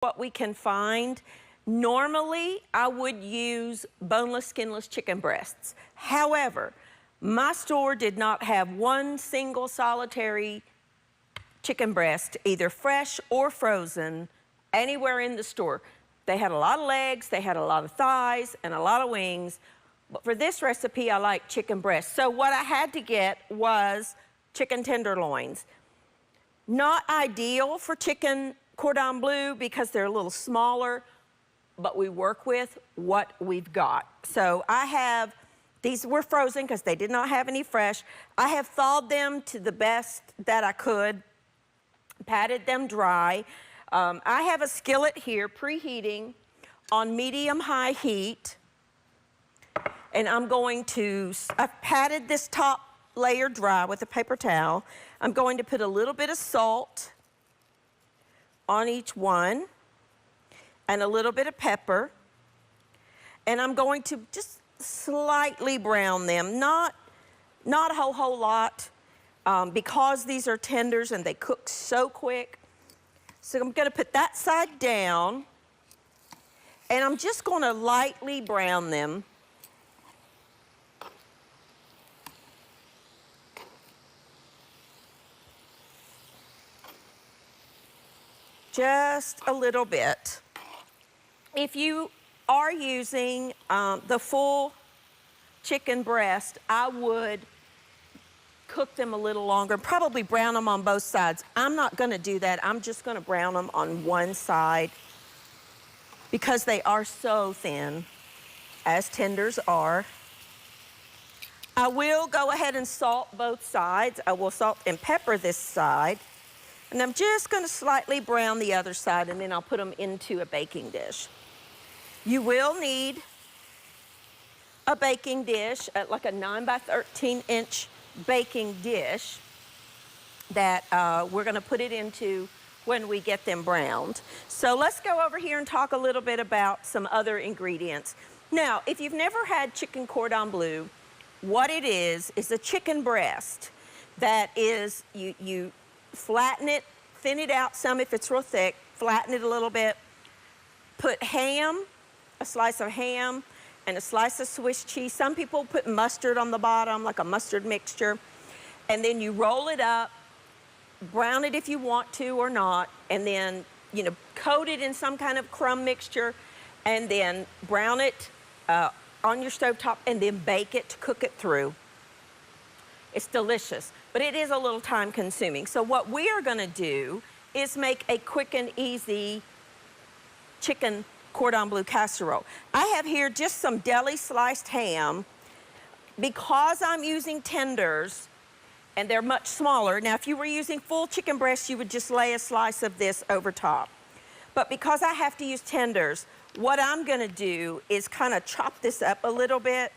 what we can find. Normally, I would use boneless, skinless chicken breasts. However, my store did not have one single solitary chicken breast, either fresh or frozen, anywhere in the store. They had a lot of legs, they had a lot of thighs, and a lot of wings. But for this recipe, I like chicken breast. So what I had to get was chicken tenderloins. Not ideal for chicken cordon bleu because they're a little smaller, but we work with what we've got. So I have, these were frozen because they did not have any fresh. I have thawed them to the best that I could, patted them dry. I have a skillet here preheating on medium-high heat, and I'm going to, I've patted this top layer dry with a paper towel. I'm going to put a little bit of salt on each one and a little bit of pepper, and I'm going to just slightly brown them, not a whole lot, because these are tenders and they cook so quick. So I'm going to put that side down, and I'm just going to lightly brown them. Just a little bit. If you are using the full chicken breast, I would cook them a little longer, probably brown them on both sides. I'm not gonna do that. I'm just gonna brown them on one side because they are so thin, as tenders are. I will go ahead and salt both sides. I will salt and pepper this side. And I'm just gonna slightly brown the other side, and then I'll put them into a baking dish. You will need a baking dish, like a 9 by 13 inch baking dish that we're gonna put it into when we get them browned. So let's go over here and talk a little bit about some other ingredients. Now, if you've never had chicken cordon bleu, what it is a chicken breast that is, you flatten it, thin it out some if it's real thick, flatten it a little bit, put ham, a slice of ham, and a slice of Swiss cheese. Some people put mustard on the bottom, like a mustard mixture, and then you roll it up, brown it if you want to or not, and then, you know, coat it in some kind of crumb mixture, and then brown it on your stovetop, and then bake it to cook it through. It's delicious, but it is a little time consuming. So what we are gonna do is make a quick and easy chicken cordon bleu casserole. I have here just some deli sliced ham. Because I'm using tenders and they're much smaller, now if you were using full chicken breast, you would just lay a slice of this over top. But because I have to use tenders, what I'm gonna do is kind of chop this up a little bit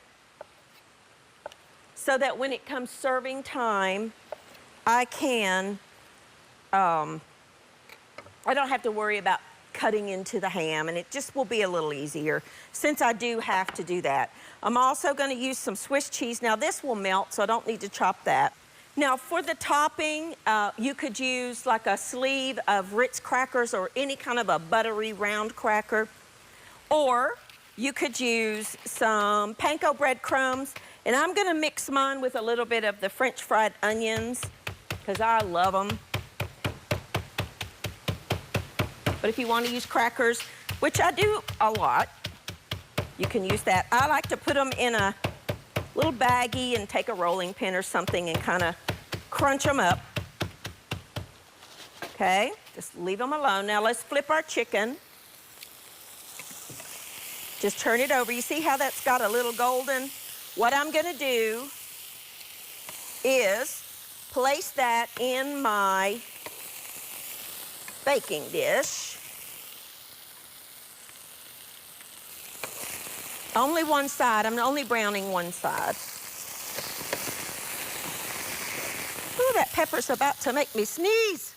so that when it comes serving time, I can, I don't have to worry about cutting into the ham, and it just will be a little easier since I do have to do that. I'm also gonna use some Swiss cheese. Now this will melt, so I don't need to chop that. Now for the topping, you could use like a sleeve of Ritz crackers or any kind of a buttery round cracker, or you could use some panko breadcrumbs, and I'm gonna mix mine with a little bit of the French fried onions because I love them. But if you want to use crackers, which I do a lot, you can use that. I like to put them in a little baggie and take a rolling pin or something and kind of crunch them up. Okay, just leave them alone. Now let's flip our chicken. Just turn it over. You see how that's got a little golden? What I'm gonna do is place that in my baking dish. Only one side. I'm only browning one side. Ooh, that pepper's about to make me sneeze.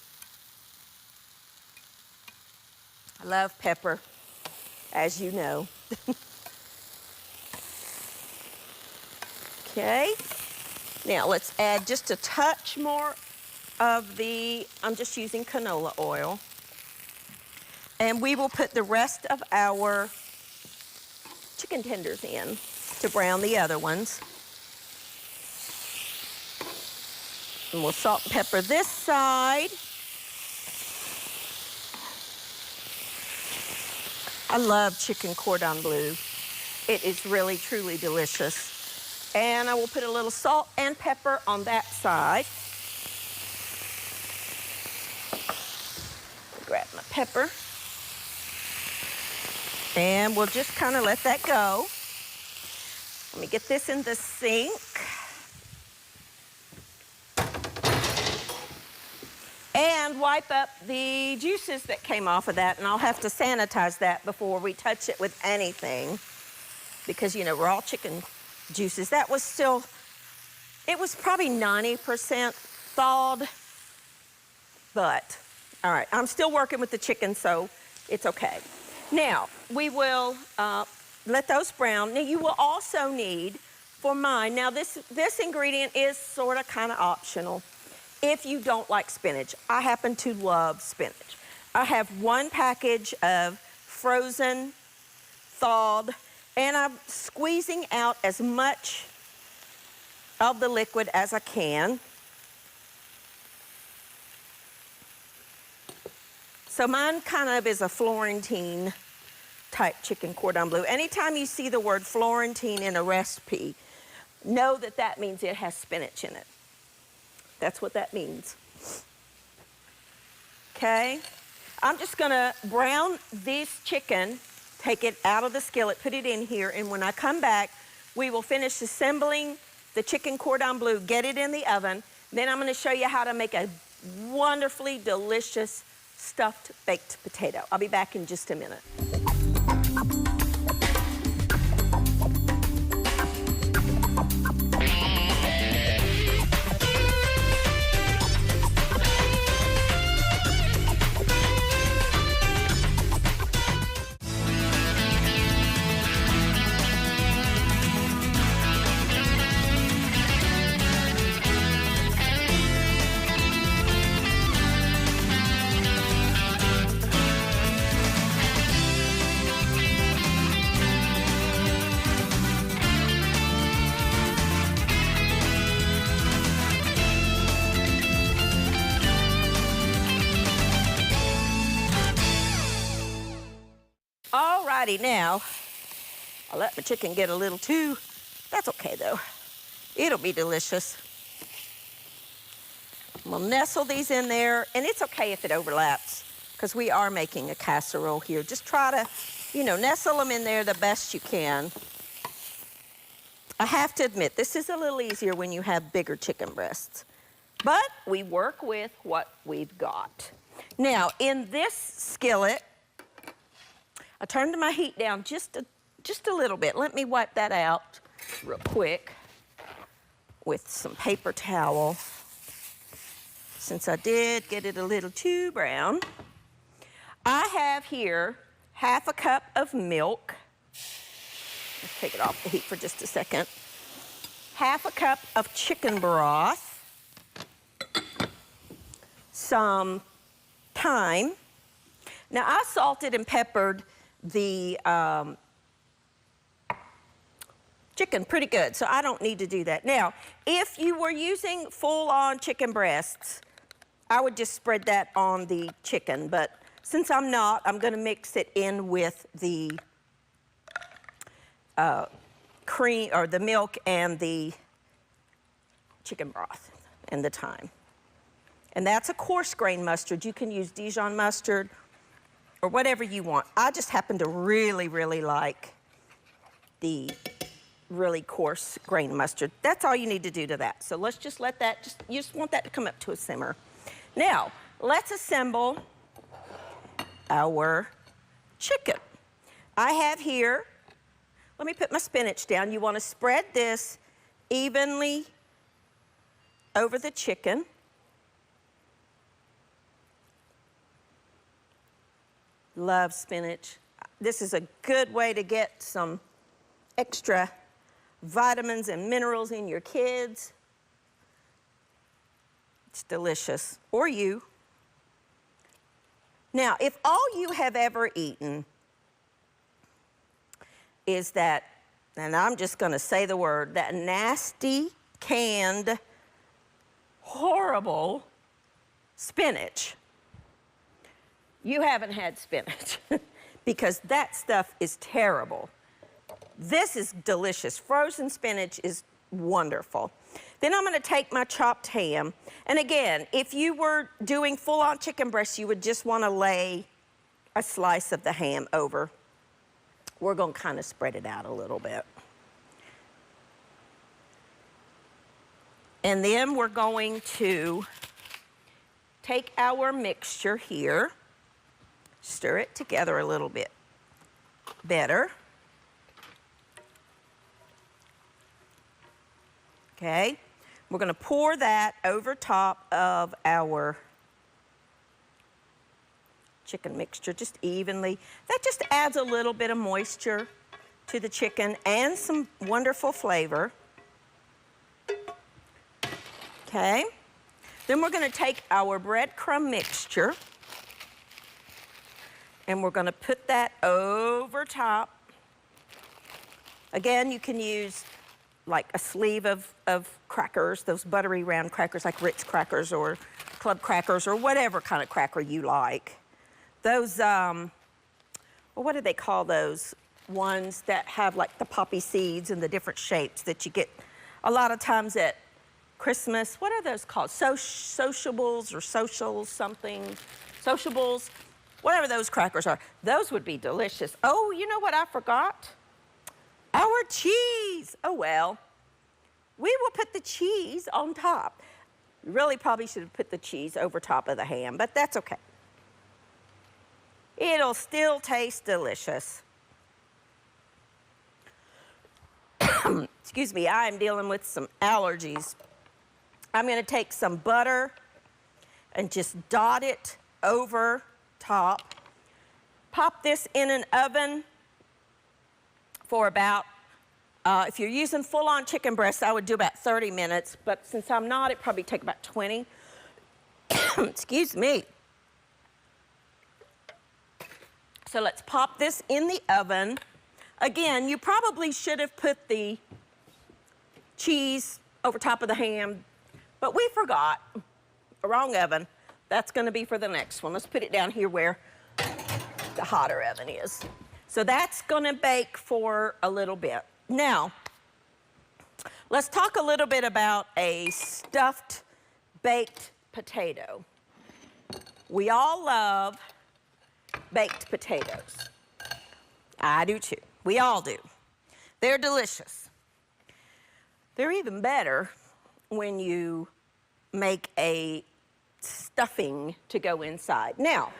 I love pepper, as you know. Okay. Now let's add just a touch more of the, I'm just using canola oil. And we will put the rest of our chicken tenders in to brown the other ones. And we'll salt and pepper this side. I love chicken cordon bleu. It is really, truly delicious. And I will put a little salt and pepper on that side. Grab my pepper. And we'll just kind of let that go. Let me get this in the sink. And wipe up the juices that came off of that, and I'll have to sanitize that before we touch it with anything. Because, you know, raw chicken juices, that was still, it was probably 90% thawed. But, all right, I'm still working with the chicken, so it's okay. Now, we will let those brown. Now, you will also need, for mine, now this ingredient is sort of kind of optional. If you don't like spinach, I happen to love spinach. I have one package of frozen, thawed, and I'm squeezing out as much of the liquid as I can. So mine kind of is a Florentine type chicken cordon bleu. Anytime you see the word Florentine in a recipe, know that that means it has spinach in it. That's what that means. Okay, I'm just gonna brown this chicken, take it out of the skillet, put it in here, and when I come back, we will finish assembling the chicken cordon bleu, get it in the oven. Then I'm gonna show you how to make a wonderfully delicious stuffed baked potato. I'll be back in just a minute. Alrighty, now, I'll let my chicken get a little too. That's okay, though. It'll be delicious. We'll nestle these in there, and it's okay if it overlaps, because we are making a casserole here. Just try to, you know, nestle them in there the best you can. I have to admit, this is a little easier when you have bigger chicken breasts. But we work with what we've got. Now, in this skillet, I turned my heat down just a little bit. Let me wipe that out real quick with some paper towel, since I did get it a little too brown. I have here half a cup of milk. Let's take it off the heat for just a second. Half a cup of chicken broth, some thyme. Now, I salted and peppered the chicken pretty good, so I don't need to do that. Now, if you were using full-on chicken breasts, I would just spread that on the chicken, but since I'm not, I'm gonna mix it in with the cream, or the milk and the chicken broth and the thyme. And that's a coarse grain mustard. You can use Dijon mustard or whatever you want. I just happen to really, really like the really coarse grain mustard. That's all you need to do to that. So let's just let that, you just want that to come up to a simmer. Now, let's assemble our chicken. I have here, let me put my spinach down. You want to spread this evenly over the chicken. Love spinach. This is a good way to get some extra vitamins and minerals in your kids. It's delicious. Or you. Now, if all you have ever eaten is that, and I'm just going to say the word, that nasty, canned, horrible spinach, you haven't had spinach because that stuff is terrible. This is delicious. Frozen spinach is wonderful. Then I'm going to take my chopped ham. And again, if you were doing full-on chicken breast, you would just want to lay a slice of the ham over. We're going to kind of spread it out a little bit. And then we're going to take our mixture here, stir it together a little bit better. Okay, we're going to pour that over top of our chicken mixture just evenly. That just adds a little bit of moisture to the chicken and some wonderful flavor. Okay, then we're going to take our breadcrumb mixture and we're going to put that over top. Again, you can use like a sleeve of crackers, those buttery round crackers like Ritz crackers or club crackers or whatever kind of cracker you like. Those, well, what do they call those ones that have like the poppy seeds and the different shapes that you get a lot of times at Christmas? What are those called? Sociables or socials something? Sociables, whatever those crackers are. Those would be delicious. Oh, you know what I forgot? Our cheese. Oh, well, we will put the cheese on top. Really probably should have put the cheese over top of the ham, but that's okay. It'll still taste delicious. Excuse me, I am dealing with some allergies. I'm going to take some butter and just dot it over top. Pop this in an oven for about, if you're using full-on chicken breast, I would do about 30 minutes, but since I'm not, it'd probably take about 20. Excuse me. So let's pop this in the oven. Again, you probably should have put the cheese over top of the ham, but we forgot. Wrong oven. That's going to be for the next one. Let's put it down here where the hotter oven is. So that's going to bake for a little bit. Now, let's talk a little bit about a stuffed baked potato. We all love baked potatoes. I do too. We all do. They're delicious. They're even better when you make a stuffing to go inside. Now,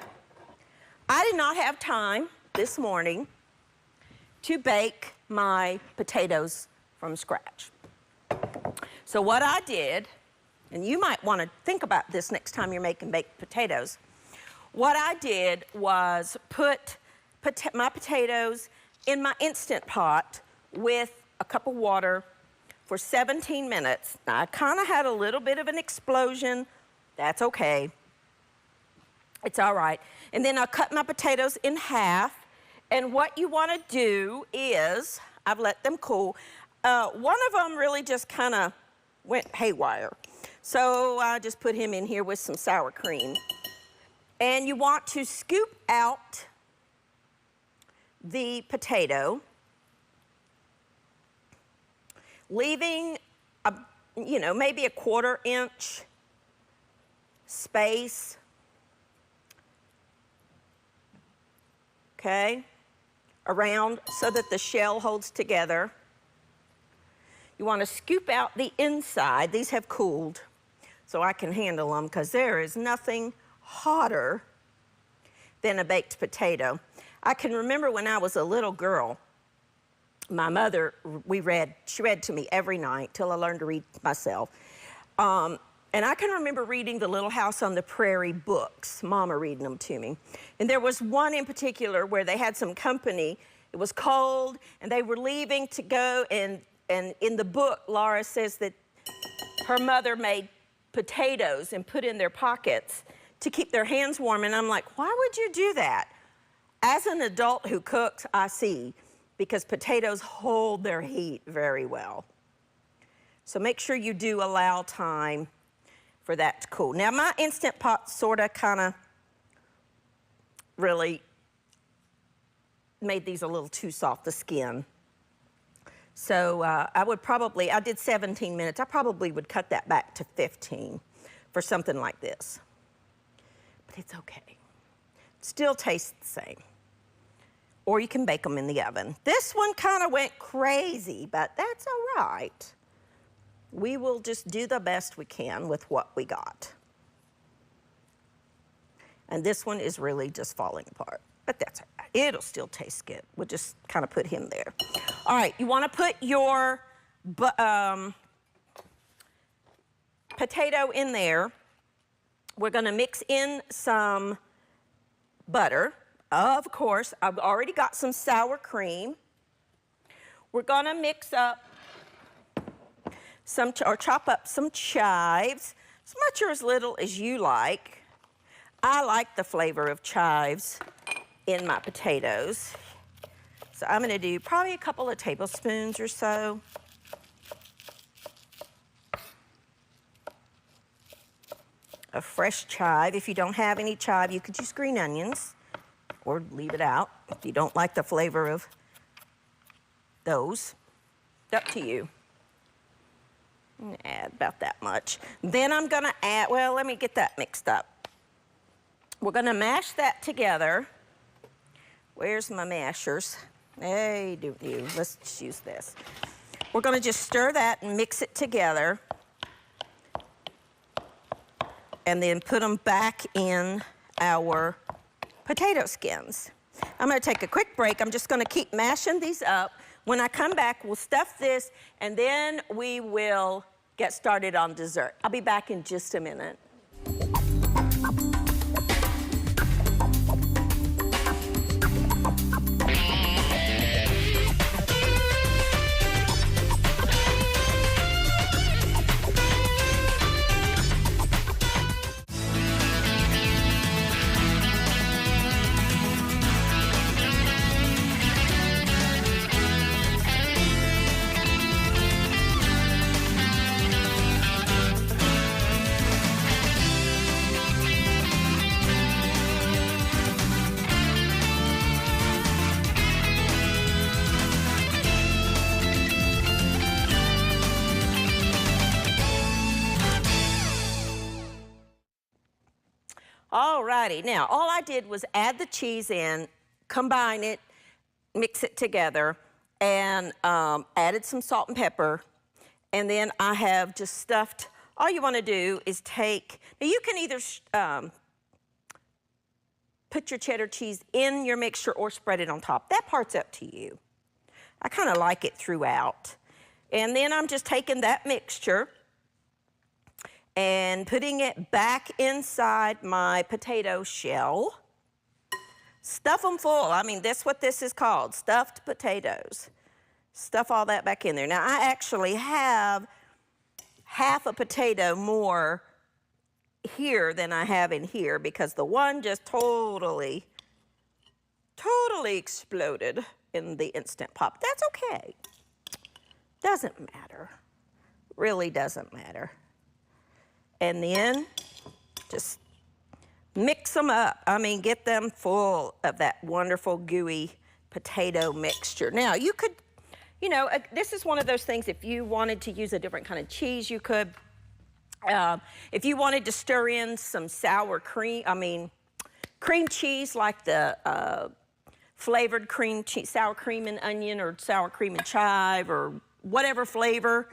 I did not have time this morning to bake my potatoes from scratch. So what I did, and you might want to think about this next time you're making baked potatoes, what I did was put my potatoes in my Instant Pot with a cup of water for 17 minutes. Now, I kind of had a little bit of an explosion. That's okay. It's all right. And then I cut my potatoes in half. And what you want to do is, I've let them cool. One of them really just kind of went haywire. So I just put him in here with some sour cream. And you want to scoop out the potato, leaving maybe a 1/4 inch space. Okay, around so that the shell holds together. You want to scoop out the inside. These have cooled, so I can handle them because there is nothing hotter than a baked potato. I can remember when I was a little girl, my mother, she read to me every night till I learned to read myself. And I can remember reading the Little House on the Prairie books, Mama reading them to me. And there was one in particular where they had some company. It was cold, and they were leaving to go, and in the book, Laura says that her mother made potatoes and put in their pockets to keep their hands warm. And I'm like, why would you do that? As an adult who cooks, I see, because potatoes hold their heat very well. So make sure you do allow time for that to cool. Now my Instant Pot sort of kind of really made these a little too soft, the skin. So I did 17 minutes. I probably would cut that back to 15 for something like this. But it's okay. Still tastes the same. Or you can bake them in the oven. This one kind of went crazy, but that's all right. We will just do the best we can with what we got. And this one is really just falling apart, but that's all right. It'll still taste good. We'll just kind of put him there. All right, you want to put your potato in there. We're going to mix in some butter. Of course, I've already got some sour cream. We're going to mix up or chop up some chives, as much or as little as you like. I like the flavor of chives in my potatoes. So I'm gonna do probably a couple of tablespoons or so. Of fresh chive. If you don't have any chive, you could use green onions or leave it out if you don't like the flavor of those. It's up to you. Add about that much. Then I'm gonna add, well, let me get that mixed up. We're gonna mash that together. Where's my mashers? Hey, do you. Let's just use this. We're gonna just stir that and mix it together. And then put them back in our potato skins. I'm gonna take a quick break. I'm just gonna keep mashing these up. When I come back, we'll stuff this, and then we will get started on dessert. I'll be back in just a minute. Alrighty, now all I did was add the cheese in, combine it, mix it together, and added some salt and pepper. And then I have just stuffed, all you want to do is take, now you can either put your cheddar cheese in your mixture or spread it on top. That part's up to you. I kind of like it throughout. And then I'm just taking that mixture and putting it back inside my potato shell. Stuff them full. I mean, that's what this is called, stuffed potatoes. Stuff all that back in there. Now, I actually have half a potato more here than I have in here because the one just totally exploded in the Instant Pot. That's okay. Doesn't matter. Really doesn't matter. And then just mix them up. I mean, get them full of that wonderful gooey potato mixture. Now, you could, you know, this is one of those things, if you wanted to use a different kind of cheese, you could. If you wanted to stir in some sour cream, cream cheese like the flavored cream cheese, sour cream and onion or sour cream and chive or whatever flavor,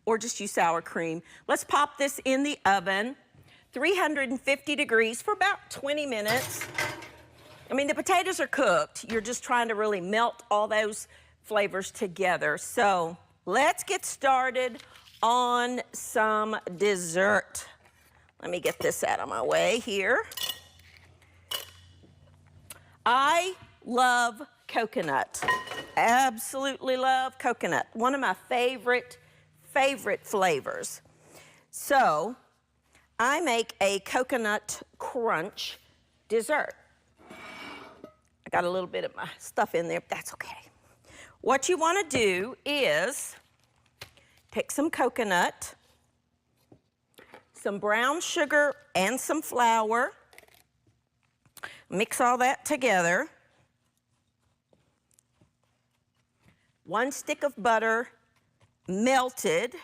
or just use sour cream. Let's pop this in the oven, 350 degrees for about 20 minutes. I mean, the potatoes are cooked. You're just trying to really melt all those flavors together. So let's get started on some dessert. Let me get this out of my way here. I love coconut. Absolutely love coconut. One of my favorite flavors. So I make a coconut crunch dessert. I got a little bit of my stuff in there, but that's okay. What you want to do is take some coconut, some brown sugar, and some flour. Mix all that together. 1 stick of butter, melted.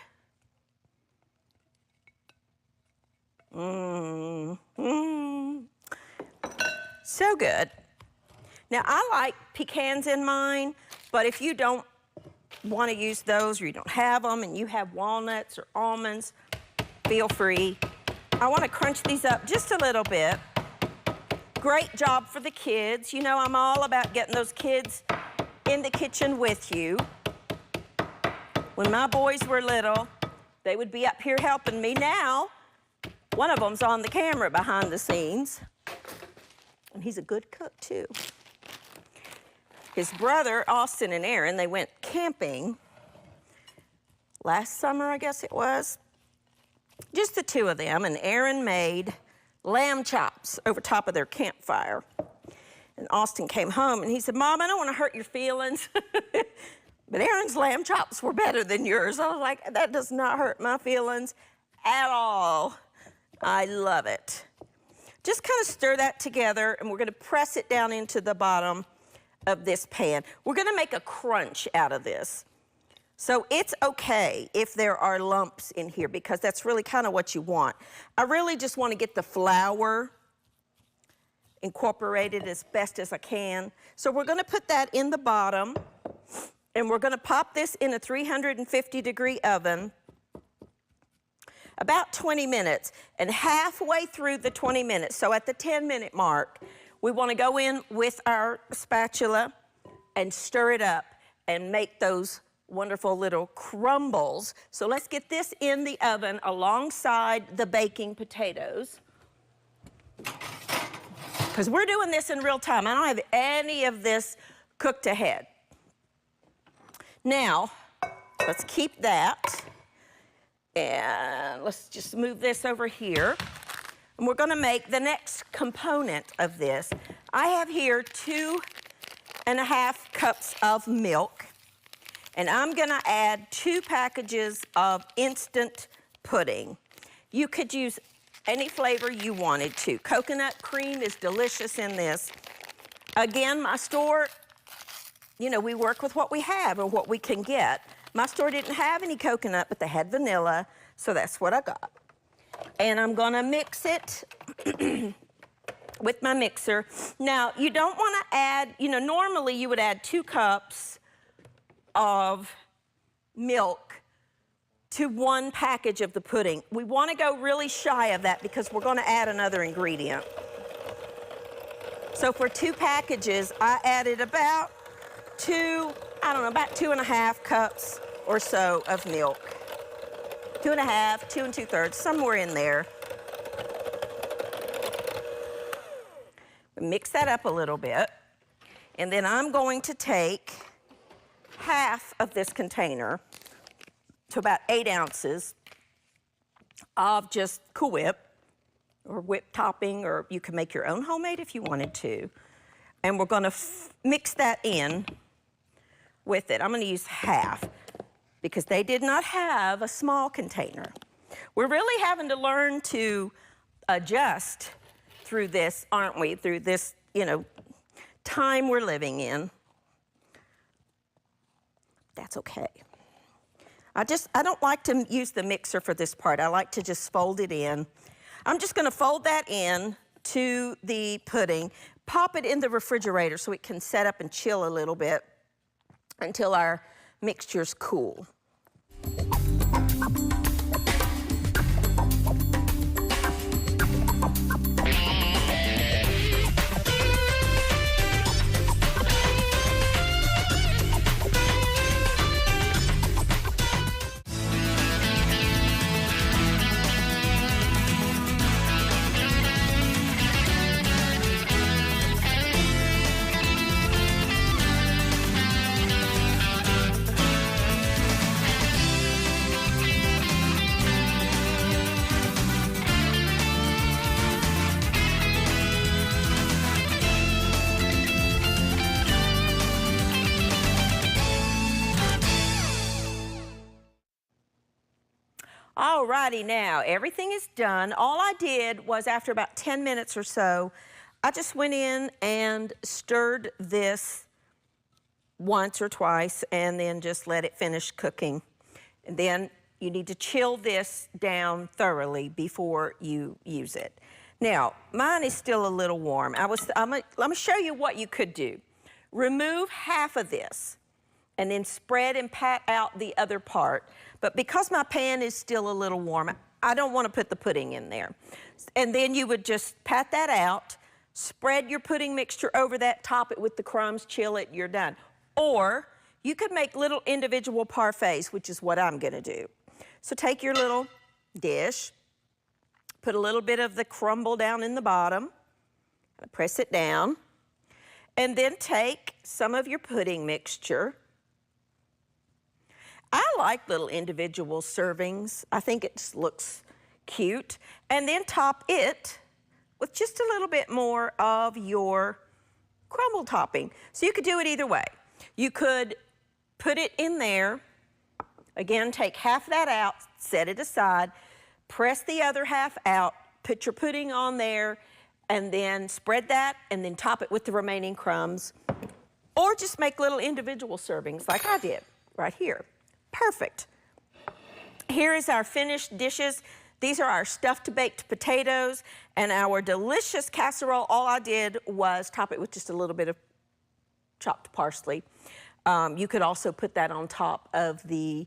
So good. Now, I like pecans in mine, but if you don't want to use those or you don't have them and you have walnuts or almonds, feel free. I want to crunch these up just a little bit. Great job for the kids. You know, I'm all about getting those kids in the kitchen with you. When my boys were little, they would be up here helping me. Now, one of them's on the camera behind the scenes, and he's a good cook too. His brother, Austin and Aaron, they went camping last summer, I guess it was. Just the two of them, and Aaron made lamb chops over top of their campfire. And Austin came home and he said, "Mom, I don't want to hurt your feelings, but Aaron's lamb chops were better than yours." I was like, that does not hurt my feelings at all. I love it. Just kind of stir that together, and we're going to press it down into the bottom of this pan. We're going to make a crunch out of this. So it's okay if there are lumps in here, because that's really kind of what you want. I really just want to get the flour incorporated as best as I can. So we're going to put that in the bottom, and we're going to pop this in a 350-degree oven about 20 minutes. And halfway through the 20 minutes, so at the 10-minute mark, we want to go in with our spatula and stir it up and make those wonderful little crumbles. So let's get this in the oven alongside the baking potatoes, because we're doing this in real time. I don't have any of this cooked ahead. Now, let's keep that, and let's just move this over here. And we're gonna make the next component of this. I have here 2.5 cups of milk, and I'm gonna add 2 packages of instant pudding. You could use any flavor you wanted to. Coconut cream is delicious in this. Again, my store, you know, we work with what we have and what we can get. My store didn't have any coconut, but they had vanilla, so that's what I got. And I'm gonna mix it with my mixer. Now, you don't wanna add, you know, normally you would add 2 cups of milk to 1 package of the pudding. We wanna go really shy of that because we're gonna add another ingredient. So for 2 packages, I added about 2.5 cups or so of milk. 2.5, 2 2/3, somewhere in there. Mix that up a little bit. And then I'm going to take half of this container, so about 8 ounces of just Cool Whip or whipped topping, or you can make your own homemade if you wanted to. And we're gonna mix that in with it. I'm gonna use half because they did not have a small container. We're really having to learn to adjust through this, aren't we? Through this, you know, time we're living in. That's okay. I don't like to use the mixer for this part. I like to just fold it in. I'm just gonna fold that in to the pudding, pop it in the refrigerator so it can set up and chill a little bit until our mixture's cool. Alrighty, now everything is done. All I did was, after about 10 minutes or so, I just went in and stirred this once or twice and then just let it finish cooking. And then you need to chill this down thoroughly before you use it. Now, mine is still a little warm. Let me show you what you could do. Remove half of this and then spread and pat out the other part. But because my pan is still a little warm, I don't want to put the pudding in there. And then you would just pat that out, spread your pudding mixture over that, top it with the crumbs, chill it, you're done. Or you could make little individual parfaits, which is what I'm gonna do. So take your little dish, put a little bit of the crumble down in the bottom, press it down, and then take some of your pudding mixture. I like little individual servings. I think it just looks cute. And then top it with just a little bit more of your crumble topping. So you could do it either way. You could put it in there, again, take half that out, set it aside, press the other half out, put your pudding on there, and then spread that, and then top it with the remaining crumbs. Or just make little individual servings like I did right here. Perfect. Here is our finished dishes. These are our stuffed baked potatoes and our delicious casserole. All I did was top it with just a little bit of chopped parsley. You could also put that on top of the,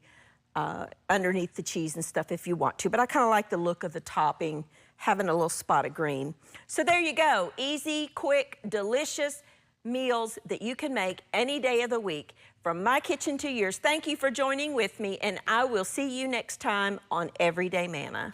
underneath the cheese and stuff if you want to, but I kind of like the look of the topping, having a little spot of green. So there you go, easy, quick, delicious meals that you can make any day of the week. From my kitchen to yours, thank you for joining with me, and I will see you next time on Everyday Manna.